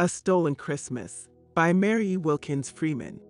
A Stolen Christmas by Mary Wilkins Freeman.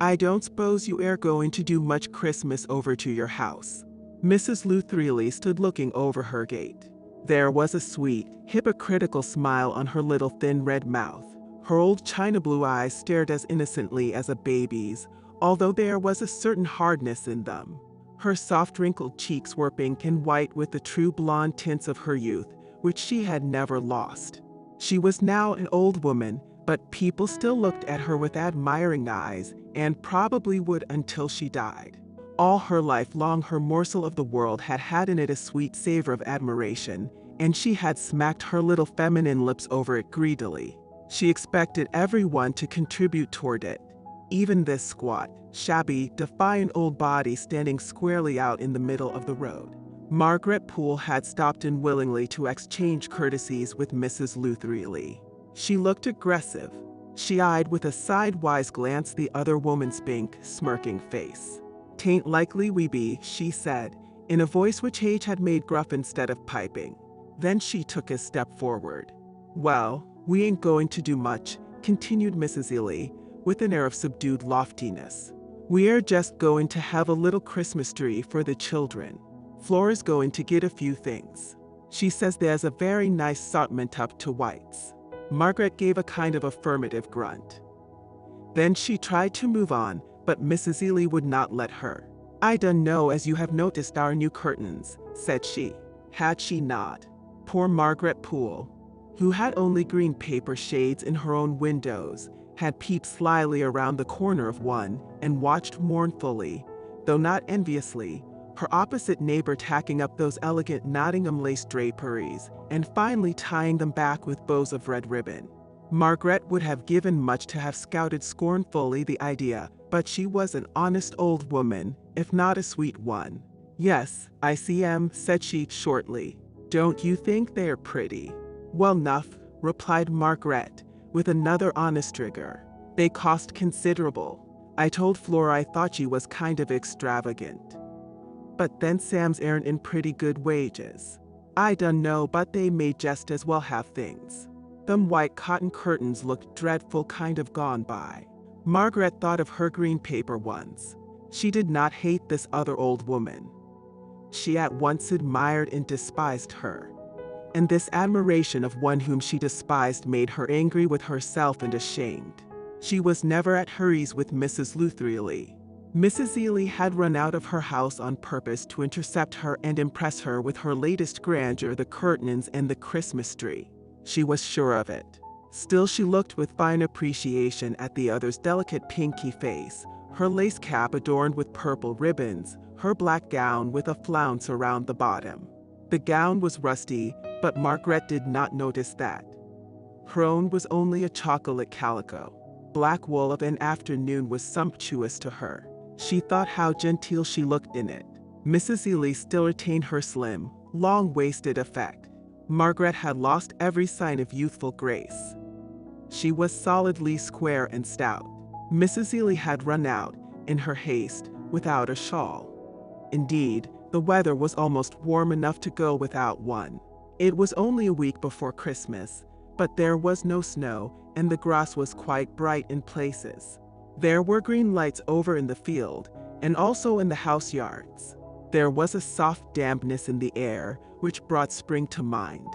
I don't suppose you are going to do much Christmas over to your house. Mrs. Luthreely stood looking over her gate. There was a sweet, hypocritical smile on her little thin red mouth. Her old china blue eyes stared as innocently as a baby's, although there was a certain hardness in them. Her soft wrinkled cheeks were pink and white with the true blonde tints of her youth, which she had never lost. She was now an old woman, but people still looked at her with admiring eyes, and probably would until she died. All her life long her morsel of the world had had in it a sweet savor of admiration, and she had smacked her little feminine lips over it greedily. She expected everyone to contribute toward it. Even this squat, shabby, defiant old body standing squarely out in the middle of the road. Margaret Poole had stopped in willingly to exchange courtesies with Mrs. Luthreely. She looked aggressive. She eyed with a sidewise glance the other woman's pink, smirking face. "'Tain't likely we be," she said, in a voice which age had made gruff instead of piping. Then she took a step forward. "Well, we ain't going to do much," continued Mrs. Ely, with an air of subdued loftiness. "We're just going to have a little Christmas tree for the children. Flora's going to get a few things. She says there's a very nice assortment up to White's." Margaret gave a kind of affirmative grunt. Then she tried to move on, but Mrs. Ely would not let her. "I dun know as you have noticed our new curtains," said she. Had she not? Poor Margaret Poole, who had only green paper shades in her own windows, had peeped slyly around the corner of one and watched mournfully, though not enviously, her opposite neighbor tacking up those elegant Nottingham lace draperies and finally tying them back with bows of red ribbon. Margaret would have given much to have scouted scornfully the idea, but she was an honest old woman, if not a sweet one. "Yes, I see 'em," said she shortly. "Don't you think they're pretty?" "Well 'nuff," replied Margaret, with another honest rigor. "They cost considerable. I told Flora I thought she was kind of extravagant. But then Sam's earnin' pretty good wages. I dun know but they may just as well have things. Them white cotton curtains looked dreadful kind of gone by." Margaret thought of her green paper ones. She did not hate this other old woman. She at once admired and despised her. And this admiration of one whom she despised made her angry with herself and ashamed. She was never at her ease with Mrs. Luthreely. Mrs. Ely had run out of her house on purpose to intercept her and impress her with her latest grandeur, the curtains and the Christmas tree. She was sure of it. Still she looked with fine appreciation at the other's delicate pinky face, her lace cap adorned with purple ribbons, her black gown with a flounce around the bottom. The gown was rusty, but Margaret did not notice that. Her own was only a chocolate calico. Black wool of an afternoon was sumptuous to her. She thought how genteel she looked in it. Mrs. Ely still retained her slim, long-waisted effect. Margaret had lost every sign of youthful grace. She was solidly square and stout. Mrs. Ely had run out, in her haste, without a shawl. Indeed, the weather was almost warm enough to go without one. It was only a week before Christmas, but there was no snow, and the grass was quite bright in places. There were green lights over in the field, and also in the house yards. There was a soft dampness in the air, which brought spring to mind.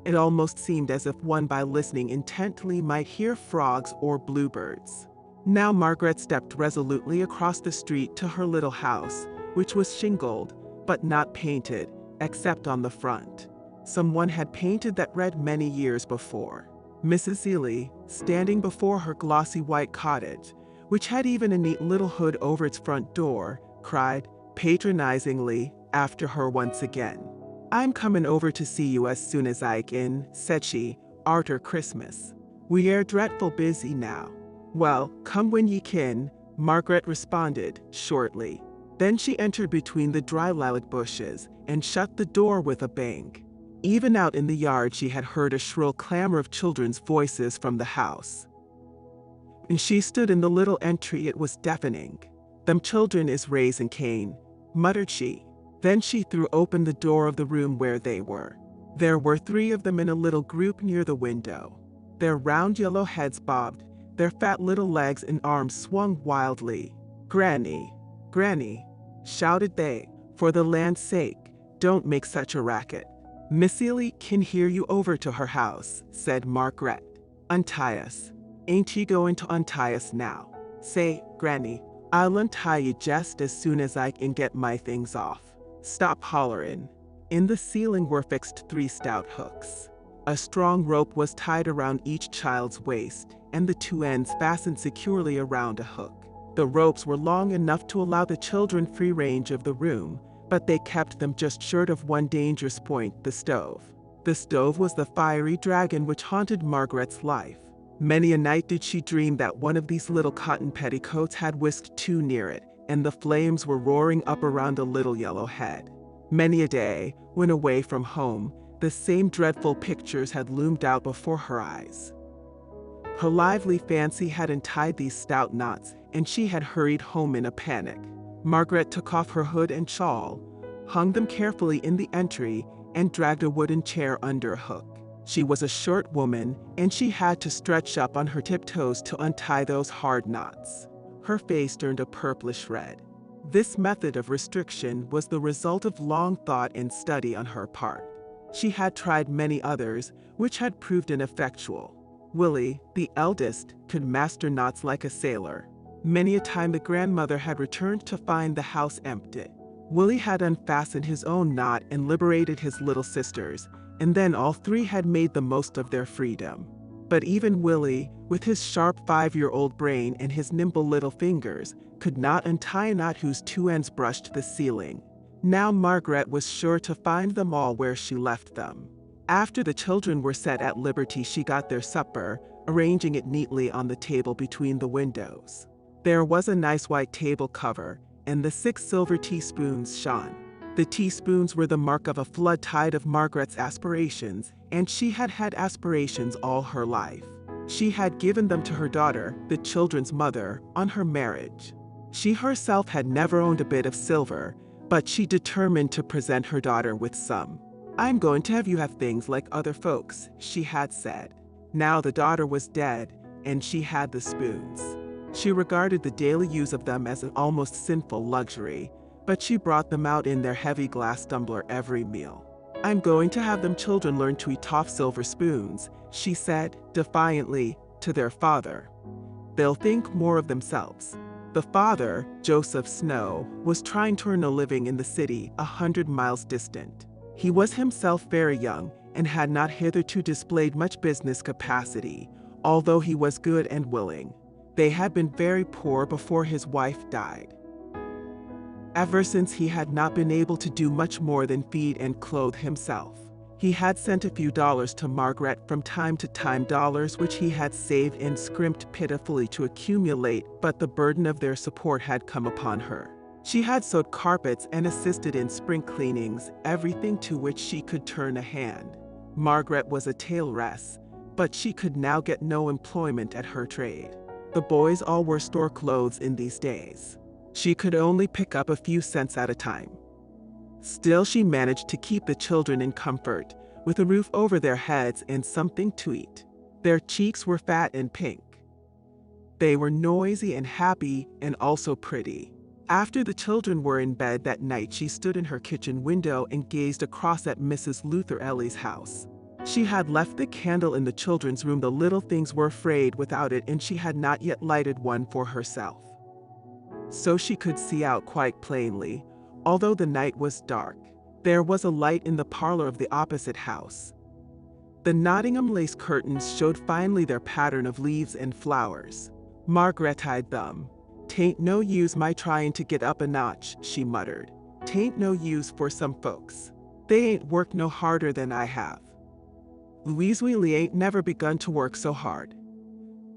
It almost seemed as if one by listening intently might hear frogs or bluebirds. Now Margaret stepped resolutely across the street to her little house, which was shingled, but not painted, except on the front. Someone had painted that red many years before. Mrs. Ely, standing before her glossy white cottage, which had even a neat little hood over its front door, cried, patronizingly, after her once again. "I'm comin' over to see you as soon as I can," said she, "arter Christmas. We're dreadful busy now." "Well, come when ye kin," Margaret responded, shortly. Then she entered between the dry lilac bushes and shut the door with a bang. Even out in the yard she had heard a shrill clamor of children's voices from the house. When she stood in the little entry it was deafening. "Them children is raisin' Cain," muttered she. Then she threw open the door of the room where they were. There were 3 of them in a little group near the window. Their round yellow heads bobbed, their fat little legs and arms swung wildly. "Granny, Granny," shouted they, "for the land's sake, don't make such a racket. Miss Seeley can hear you over to her house," said Margaret. "Untie us. Ain't ye going to untie us now? Say, Granny, I'll untie you just as soon as I can get my things off. Stop hollerin'." In the ceiling were fixed 3 stout hooks. A strong rope was tied around each child's waist, and the 2 ends fastened securely around a hook. The ropes were long enough to allow the children free range of the room, but they kept them just short of one dangerous point, the stove. The stove was the fiery dragon which haunted Margaret's life. Many a night did she dream that one of these little cotton petticoats had whisked too near it, and the flames were roaring up around a little yellow head. Many a day, when away from home, the same dreadful pictures had loomed out before her eyes. Her lively fancy had untied these stout knots, and she had hurried home in a panic. Margaret took off her hood and shawl, hung them carefully in the entry, and dragged a wooden chair under a hook. She was a short woman, and she had to stretch up on her tiptoes to untie those hard knots. Her face turned a purplish red. This method of restriction was the result of long thought and study on her part. She had tried many others, which had proved ineffectual. Willie, the eldest, could master knots like a sailor. Many a time the grandmother had returned to find the house empty. Willie had unfastened his own knot and liberated his little sisters, and then all 3 had made the most of their freedom. But even Willie, with his sharp 5-year-old brain and his nimble little fingers, could not untie a knot whose 2 ends brushed the ceiling. Now Margaret was sure to find them all where she left them. After the children were set at liberty, she got their supper, arranging it neatly on the table between the windows. There was a nice white table cover, and the 6 silver teaspoons shone. The teaspoons were the mark of a flood tide of Margaret's aspirations, and she had had aspirations all her life. She had given them to her daughter, the children's mother, on her marriage. She herself had never owned a bit of silver, but she determined to present her daughter with some. "I'm going to have you have things like other folks," she had said. Now the daughter was dead, and she had the spoons. She regarded the daily use of them as an almost sinful luxury, but she brought them out in their heavy glass tumbler every meal. "I'm going to have them children learn to eat off silver spoons," she said, defiantly, to their father. "They'll think more of themselves." The father, Joseph Snow, was trying to earn a living in the city 100 miles distant. He was himself very young and had not hitherto displayed much business capacity, although he was good and willing. They had been very poor before his wife died. Ever since he had not been able to do much more than feed and clothe himself. He had sent a few dollars to Margaret from time to time, dollars which he had saved and scrimped pitifully to accumulate, but the burden of their support had come upon her. She had sewed carpets and assisted in spring cleanings, everything to which she could turn a hand. Margaret was a tailoress, but she could now get no employment at her trade. The boys all wore store clothes in these days. She could only pick up a few cents at a time. Still, she managed to keep the children in comfort, with a roof over their heads and something to eat. Their cheeks were fat and pink. They were noisy and happy and also pretty. After the children were in bed that night, she stood in her kitchen window and gazed across at Mrs. Luther Ellie's house. She had left the candle in the children's room. The little things were afraid without it, and she had not yet lighted one for herself. So she could see out quite plainly, although the night was dark. There was a light in the parlor of the opposite house. The Nottingham lace curtains showed finely their pattern of leaves and flowers. Margaret eyed them. "'Tain't no use my trying to get up a notch," she muttered. "'Tain't no use for some folks. They ain't worked no harder than I have. Louise Wheely ain't never begun to work so hard.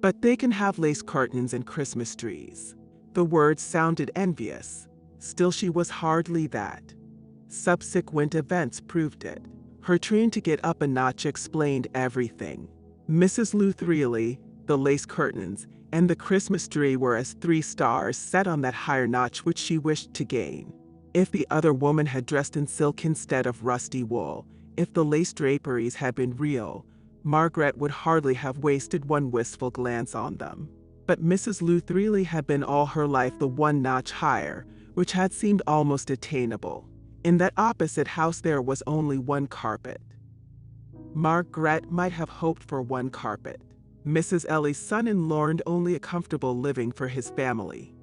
But they can have lace curtains and Christmas trees." The words sounded envious. Still, she was hardly that. Subsequent events proved it. Her trying to get up a notch explained everything. Mrs. Luther, the lace curtains, and the Christmas tree were as 3 stars set on that higher notch which she wished to gain. If the other woman had dressed in silk instead of rusty wool, If the lace draperies had been real, Margaret would hardly have wasted one wistful glance on them. But Mrs. Luthreely had been all her life the one notch higher, which had seemed almost attainable. In that opposite house there was only one carpet. Margaret might have hoped for one carpet. Mrs. Ellie's son-in-law earned only a comfortable living for his family.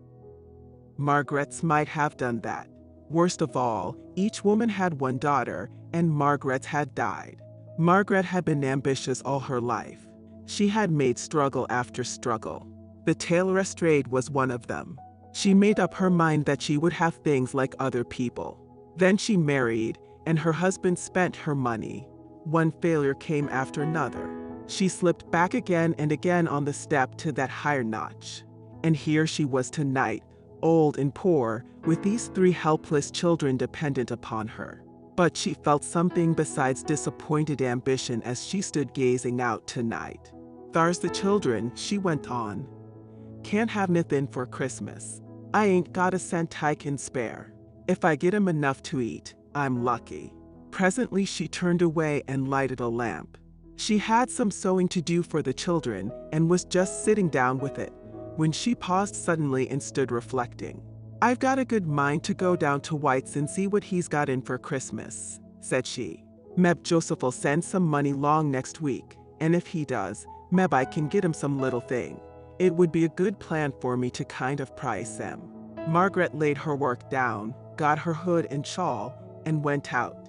Margaret's might have done that. Worst of all, each woman had one daughter, and Margaret's had died. Margaret had been ambitious all her life. She had made struggle after struggle. The tailoress trade was one of them. She made up her mind that she would have things like other people. Then she married, and her husband spent her money. One failure came after another. She slipped back again and again on the step to that higher notch. And here she was tonight, old and poor, with these 3 helpless children dependent upon her. But she felt something besides disappointed ambition as she stood gazing out tonight. "Thar's the children," she went on. "Can't have nothin' for Christmas. I ain't got a cent I can spare. If I get 'em enough to eat, I'm lucky." Presently she turned away and lighted a lamp. She had some sewing to do for the children and was just sitting down with it, when she paused suddenly and stood reflecting. "I've got a good mind to go down to White's and see what he's got in for Christmas," said she. "Meb Joseph'll send some money long next week, and if he does, meb I can get him some little thing. It would be a good plan for me to kind of price him." Margaret laid her work down, got her hood and shawl, and went out,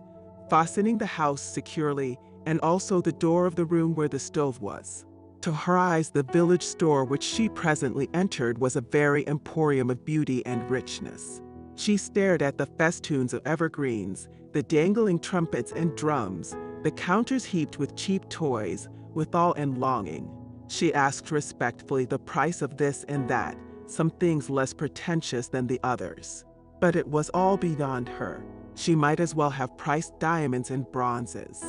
fastening the house securely, and also the door of the room where the stove was. To her eyes, the village store which she presently entered was a very emporium of beauty and richness. She stared at the festoons of evergreens, the dangling trumpets and drums, the counters heaped with cheap toys, with awe and longing. She asked respectfully the price of this and that, some things less pretentious than the others. But it was all beyond her. She might as well have priced diamonds and bronzes.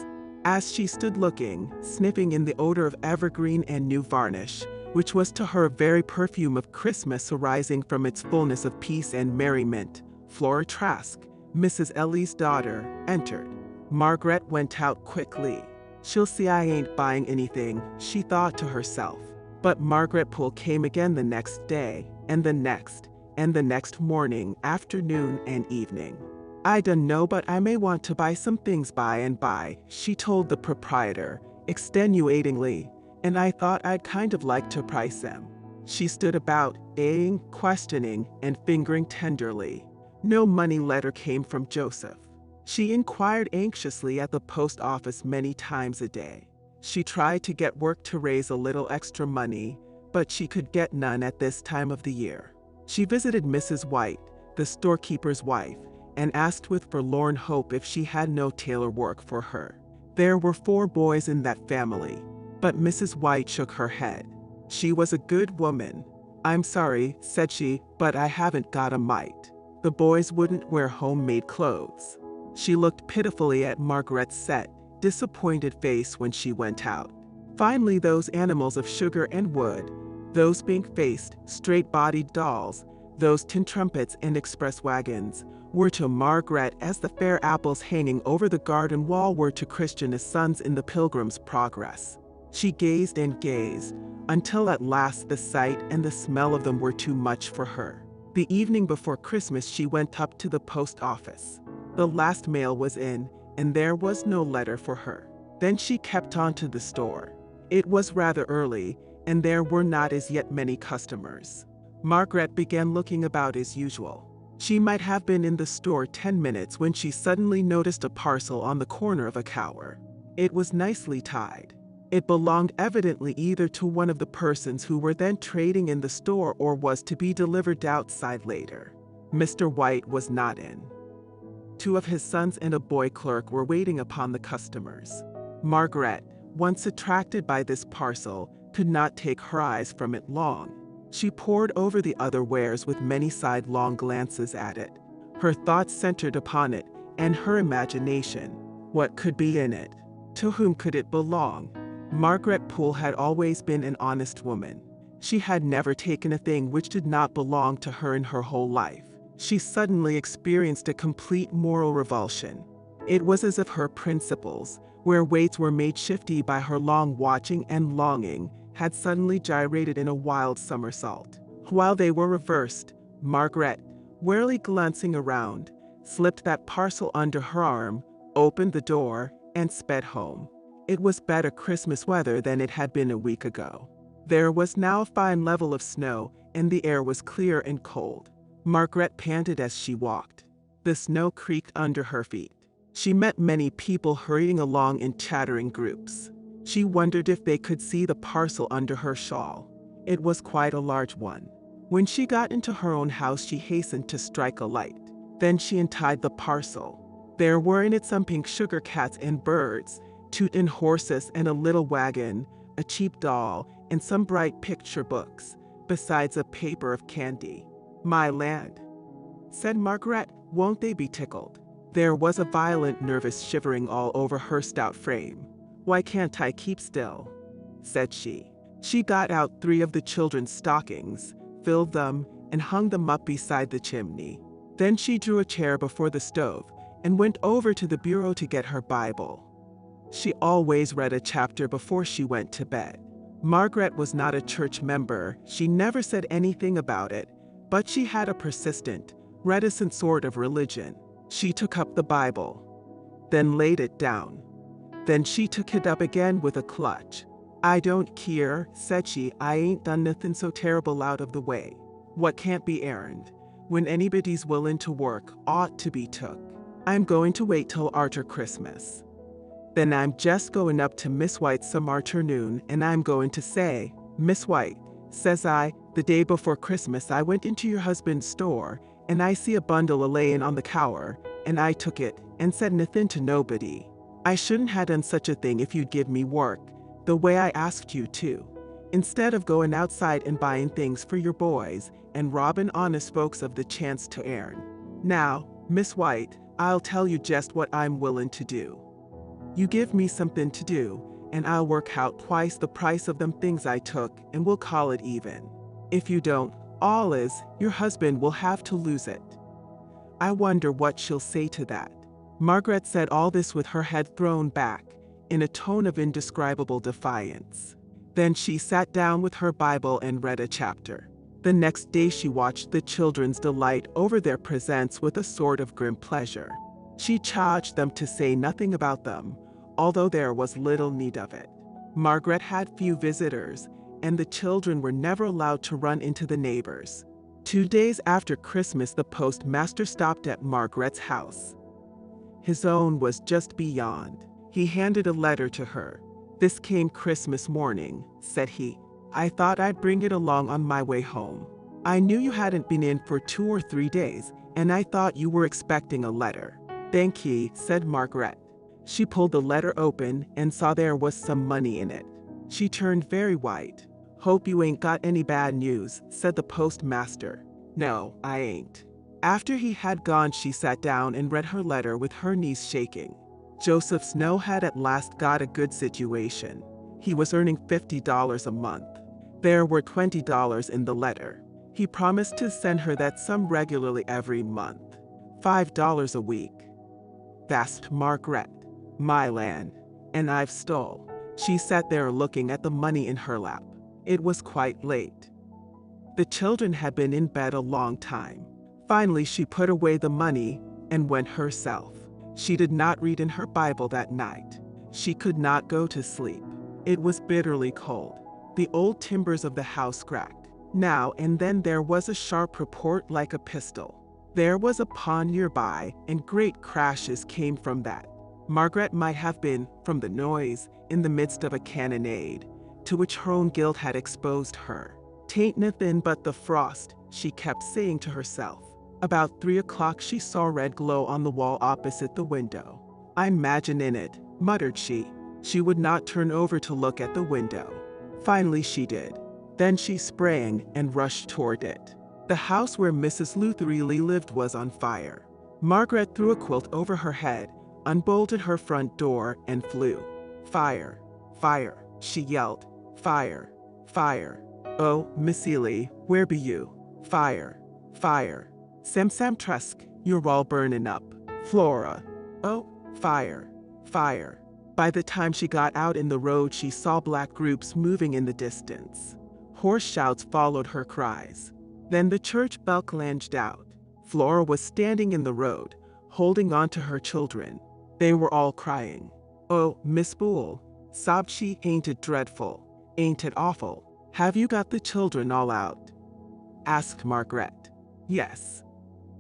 As she stood looking, sniffing in the odor of evergreen and new varnish, which was to her very perfume of Christmas arising from its fullness of peace and merriment, Flora Trask, Mrs. Ellie's daughter, entered. Margaret went out quickly. "She'll see I ain't buying anything," she thought to herself. But Margaret Poole came again the next day, and the next morning, afternoon, and evening. "I dunno, but I may want to buy some things by and by," she told the proprietor, extenuatingly, "and I thought I'd kind of like to price them." She stood about, eying, questioning, and fingering tenderly. No money letter came from Joseph. She inquired anxiously at the post office many times a day. She tried to get work to raise a little extra money, but she could get none at this time of the year. She visited Mrs. White, the storekeeper's wife, and asked with forlorn hope if she had no tailor work for her. There were 4 boys in that family, but Mrs. White shook her head. She was a good woman. "I'm sorry," said she, "but I haven't got a mite. The boys wouldn't wear homemade clothes." She looked pitifully at Margaret's set, disappointed face when she went out. Finally, those animals of sugar and wood, those pink-faced, straight-bodied dolls, those tin trumpets and express wagons, were to Margaret as the fair apples hanging over the garden wall were to Christiana's sons in the Pilgrim's Progress. She gazed and gazed, until at last the sight and the smell of them were too much for her. The evening before Christmas she went up to the post office. The last mail was in, and there was no letter for her. Then she kept on to the store. It was rather early, and there were not as yet many customers. Margaret began looking about as usual. She might have been in the store 10 minutes when she suddenly noticed a parcel on the corner of a counter. It was nicely tied. It belonged evidently either to one of the persons who were then trading in the store or was to be delivered outside later. Mr. White was not in. 2 of his sons and a boy clerk were waiting upon the customers. Margaret, once attracted by this parcel, could not take her eyes from it long. She pored over the other wares with many sidelong glances at it. Her thoughts centered upon it, and her imagination. What could be in it? To whom could it belong? Margaret Poole had always been an honest woman. She had never taken a thing which did not belong to her in her whole life. She suddenly experienced a complete moral revulsion. It was as if her principles, where weights were made shifty by her long watching and longing, had suddenly gyrated in a wild somersault. While they were reversed, Margaret, warily glancing around, slipped that parcel under her arm, opened the door, and sped home. It was better Christmas weather than it had been a week ago. There was now a fine level of snow, and the air was clear and cold. Margaret panted as she walked. The snow creaked under her feet. She met many people hurrying along in chattering groups. She wondered if they could see the parcel under her shawl. It was quite a large one. When she got into her own house, she hastened to strike a light. Then she untied the parcel. There were in it some pink sugar cats and birds, tooting horses and a little wagon, a cheap doll, and some bright picture books, besides a paper of candy. "My land," said Margaret, "won't they be tickled?" There was a violent nervous shivering all over her stout frame. "Why can't I keep still?" said she. She got out 3 of the children's stockings, filled them, and hung them up beside the chimney. Then she drew a chair before the stove and went over to the bureau to get her Bible. She always read a chapter before she went to bed. Margaret was not a church member. She never said anything about it, but she had a persistent, reticent sort of religion. She took up the Bible, then laid it down. Then she took it up again with a clutch. "I don't care," said she. "I ain't done nothing so terrible out of the way. What can't be errand, when anybody's willing to work, ought to be took. I'm going to wait till arter Christmas. Then I'm just going up to Miss White some arternoon, and I'm going to say, 'Miss White,' says I, 'the day before Christmas I went into your husband's store, and I see a bundle a-layin' on the cower, and I took it, and said nothin' to nobody. I shouldn't ha' done such a thing if you'd give me work, the way I asked you to, instead of going outside and buying things for your boys, and robbing honest folks of the chance to earn. Now, Miss White, I'll tell you just what I'm willin' to do. You give me something to do, and I'll work out twice the price of them things I took, and we'll call it even. If you don't, all is, your husband will have to lose it.' I wonder what she'll say to that." Margaret said all this with her head thrown back, in a tone of indescribable defiance. Then she sat down with her Bible and read a chapter. The next day she watched the children's delight over their presents with a sort of grim pleasure. She charged them to say nothing about them, although there was little need of it. Margaret had few visitors, and the children were never allowed to run into the neighbors. 2 days after Christmas, the postmaster stopped at Margaret's house. His own was just beyond. He handed a letter to her. "This came Christmas morning," said he. "I thought I'd bring it along on my way home. I knew you hadn't been in for 2 or 3 days, and I thought you were expecting a letter." "Thank ye," said Margaret. She pulled the letter open and saw there was some money in it. She turned very white. "Hope you ain't got any bad news," said the postmaster. "No, I ain't." After he had gone, she sat down and read her letter with her knees shaking. Joseph Snow had at last got a good situation. He was earning $50 a month. There were $20 in the letter. He promised to send her that sum regularly every month. $5 a week. Gasped Margaret. "My land, and I've stole." She sat there looking at the money in her lap. It was quite late. The children had been in bed a long time. Finally she put away the money and went herself. She did not read in her Bible that night. She could not go to sleep. It was bitterly cold. The old timbers of the house cracked. Now and then there was a sharp report like a pistol. There was a pond nearby, and great crashes came from that. Margaret might have been, from the noise, in the midst of a cannonade, to which her own guilt had exposed her. "'Tain't nothin' but the frost," she kept saying to herself. About 3 o'clock she saw a red glow on the wall opposite the window. "I'm imagining it," muttered she. She would not turn over to look at the window. Finally she did. Then she sprang and rushed toward it. The house where Mrs. Lutherilli lived was on fire. Margaret threw a quilt over her head, unbolted her front door, and flew. "Fire! Fire!" she yelled. "Fire! Fire! Oh, Miss Ely, where be you? Fire! Fire! Sam Trusk, you're all burning up. Flora! Oh, Fire! Fire! By the time she got out in the road, she saw black groups moving in the distance. Hoarse shouts followed her cries. Then the church bell clanged out. Flora was standing in the road, holding on to her children. They were all crying. "Oh, Miss Boole," sobbed she, "ain't it dreadful? Ain't it awful? Have you got the children all out?" asked Margaret. "Yes.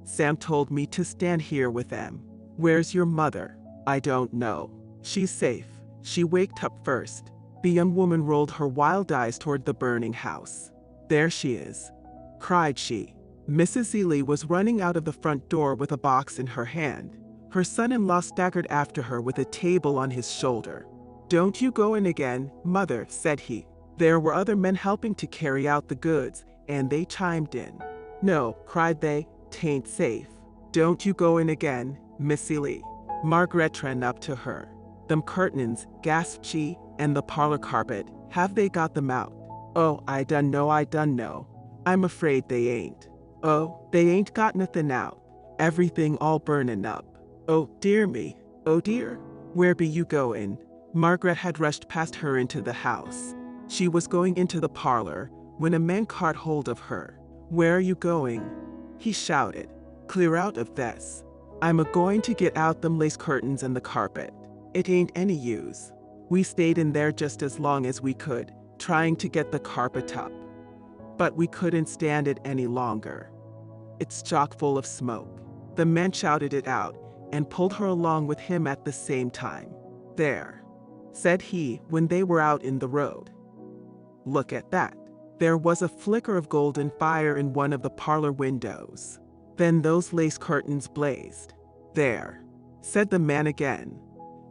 Sam told me to stand here with them." "Where's your mother?" "I don't know. She's safe. She waked up first." The young woman rolled her wild eyes toward the burning house. "There she is," cried she. Mrs. Ely was running out of the front door with a box in her hand. Her son-in-law staggered after her with a table on his shoulder. "Don't you go in again, mother," said he. There were other men helping to carry out the goods, and they chimed in. "No," cried they, "'tain't safe. Don't you go in again, Miss Ely." Margaret ran up to her. "Them curtains," gasped she, "and the parlor carpet, have they got them out?" "Oh, I dun know. I'm afraid they ain't." "Oh, they ain't got nothing out. Everything all burnin' up. Oh, dear me. Oh dear. Where be you goin'?" Margaret had rushed past her into the house. She was going into the parlor when a man caught hold of her. "Where are you going?" he shouted. "Clear out of this. I'm a-going to get out them lace curtains and the carpet. It ain't any use." We stayed in there just as long as we could, trying to get the carpet up. But we couldn't stand it any longer. It's chock full of smoke. The man shouted it out and pulled her along with him at the same time. "There," said he when they were out in the road. "Look at that." There was a flicker of golden fire in one of the parlor windows. Then those lace curtains blazed. "There," said the man again.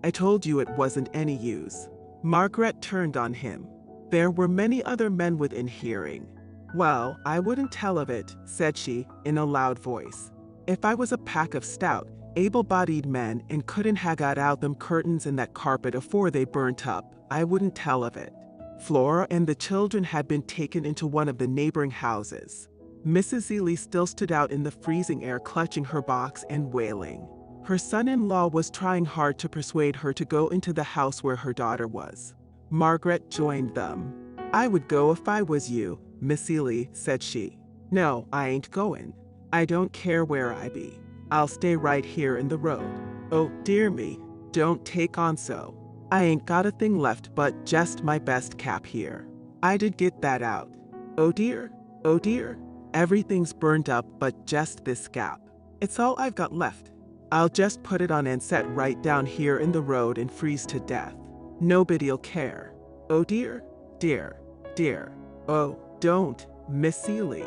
"I told you it wasn't any use." Margaret turned on him. There were many other men within hearing. "Well, I wouldn't tell of it," said she, in a loud voice. "If I was a pack of stout, able-bodied men and couldn't ha' got out them curtains and that carpet afore they burnt up, I wouldn't tell of it." Flora and the children had been taken into one of the neighboring houses. Mrs. Ely still stood out in the freezing air, clutching her box and wailing. Her son-in-law was trying hard to persuade her to go into the house where her daughter was. Margaret joined them. "I would go if I was you, Miss Ely," said she. "No, I ain't going. I don't care where I be. I'll stay right here in the road." "Oh, dear me, don't take on so. I ain't got a thing left but just my best cap here. I did get that out. Oh dear, oh dear. Everything's burned up but just this cap. It's all I've got left. I'll just put it on and set right down here in the road and freeze to death. Nobody'll care. Oh dear, dear, dear. Oh, don't, Miss Ely."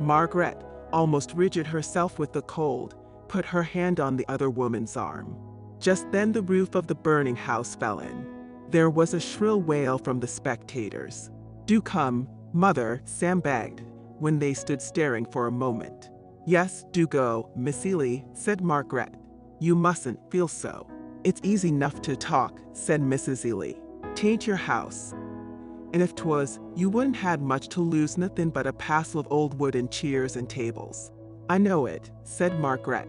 Margaret, almost rigid herself with the cold, put her hand on the other woman's arm. Just then the roof of the burning house fell in. There was a shrill wail from the spectators. "Do come, mother," Sam begged, when they stood staring for a moment. "Yes, do go, Miss Ely," said Margaret. "You mustn't feel so. It's easy enough to talk," said Mrs. Ely. "'Tain't your house. And if 'twas, you wouldn't had much to lose, nothing but a passel of old wooden chairs and tables." "I know it," said Margaret.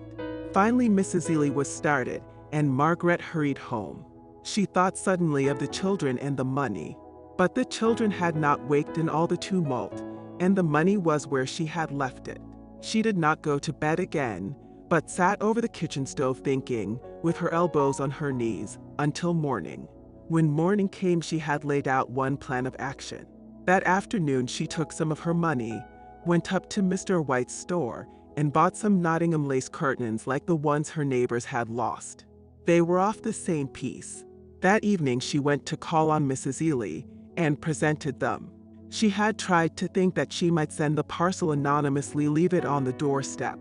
Finally Mrs. Ely was started, and Margaret hurried home. She thought suddenly of the children and the money. But the children had not waked in all the tumult, and the money was where she had left it. She did not go to bed again, but sat over the kitchen stove thinking, with her elbows on her knees, until morning. When morning came, she had laid out one plan of action. That afternoon she took some of her money, went up to Mr. White's store, and bought some Nottingham lace curtains like the ones her neighbors had lost. They were off the same piece. That evening she went to call on Mrs. Ely, and presented them. She had tried to think that she might send the parcel anonymously, leave it on the doorstep.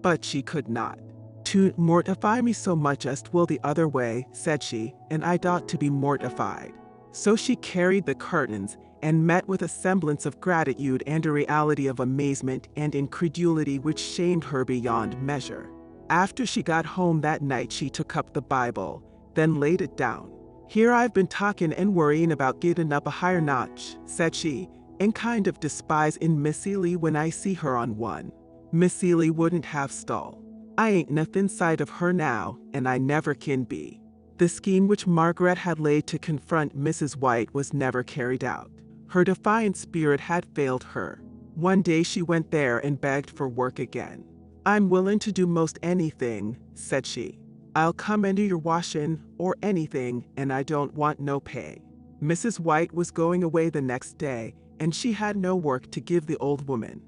But she could not. "To mortify me so much as 'twill the other way," said she, "and I'd ought to be mortified." So she carried the curtains, and met with a semblance of gratitude and a reality of amazement and incredulity which shamed her beyond measure. After she got home that night she took up the Bible, then laid it down. "Here I've been talking and worrying about getting up a higher notch," said she, "and kind of despise in Miss Ely when I see her on one. Miss Ely wouldn't have stole. I ain't nothing sight of her now, and I never can be. The scheme which Margaret had laid to confront Mrs. White was never carried out. Her defiant spirit had failed her. One day she went there and begged for work again. "I'm willing to do most anything," said she. "I'll come and do your washing or anything, and I don't want no pay." Mrs. White was going away the next day, and she had no work to give the old woman.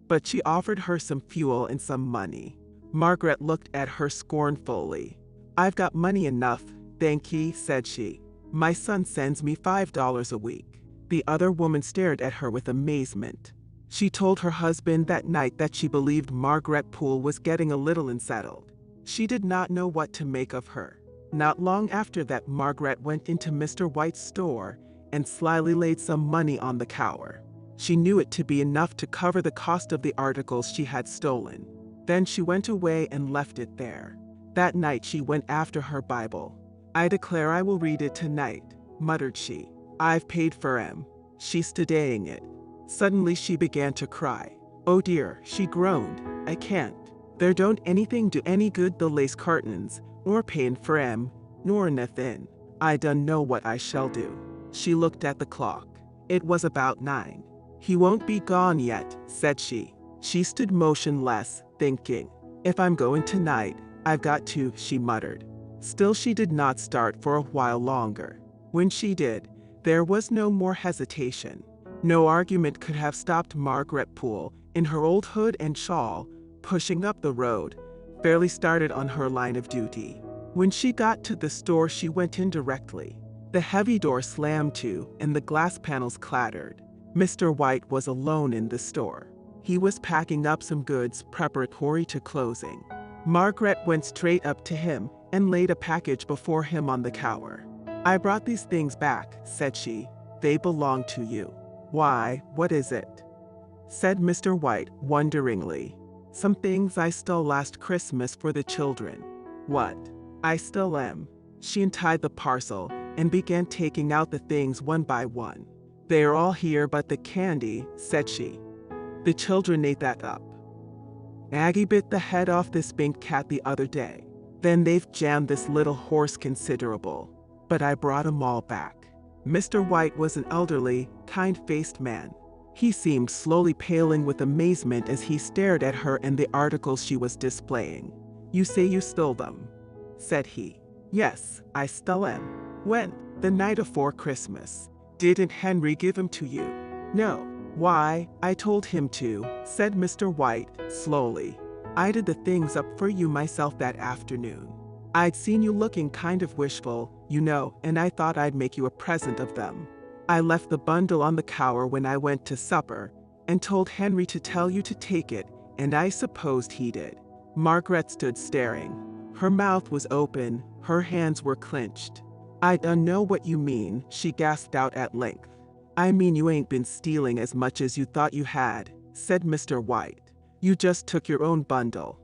But she offered her some fuel and some money. Margaret looked at her scornfully. "I've got money enough, thank ye," said she. "My son sends me $5 a week." The other woman stared at her with amazement. She told her husband that night that she believed Margaret Poole was getting a little unsettled. She did not know what to make of her. Not long after that, Margaret went into Mr. White's store and slyly laid some money on the counter. She knew it to be enough to cover the cost of the articles she had stolen. Then she went away and left it there. That night she went after her Bible. "I declare I will read it tonight," muttered she. "I've paid for 'em. She's studying it." Suddenly she began to cry. "Oh dear," she groaned, "I can't. There don't anything do any good, the lace curtains, nor paying for 'em, nor nothin'. I done know what I shall do." She looked at the clock. It was about 9. "He won't be gone yet," said she. She stood motionless, thinking. "If I'm going tonight, I've got to," she muttered. Still she did not start for a while longer. When she did, there was no more hesitation. No argument could have stopped Margaret Poole, in her old hood and shawl, pushing up the road, fairly started on her line of duty. When she got to the store she went in directly. The heavy door slammed to, and the glass panels clattered. Mr. White was alone in the store. He was packing up some goods preparatory to closing. Margaret went straight up to him and laid a package before him on the counter. "I brought these things back," said she. "They belong to you." "Why, what is it?" said Mr. White wonderingly. "Some things I stole last Christmas for the children." "What?" "I still am." She untied the parcel and began taking out the things one by one. "They are all here but the candy," said she. "The children ate that up. Aggie bit the head off this pink cat the other day. Then they've jammed this little horse considerable. But I brought 'em all back." Mr. White was an elderly, kind-faced man. He seemed slowly paling with amazement as he stared at her and the articles she was displaying. "You say you stole them?" said he. "Yes, I stole 'em." "When?" "The night afore Christmas." "Didn't Henry give 'em to you?" "No." "Why, I told him to," said Mr. White, slowly. "I did the things up for you myself that afternoon. I'd seen you looking kind of wishful, you know, and I thought I'd make you a present of them. I left the bundle on the counter when I went to supper, and told Henry to tell you to take it, and I supposed he did." Margaret stood staring. Her mouth was open, her hands were clenched. "I don't know what you mean," she gasped out at length. "I mean you ain't been stealing as much as you thought you had," said Mr. White. "You just took your own bundle."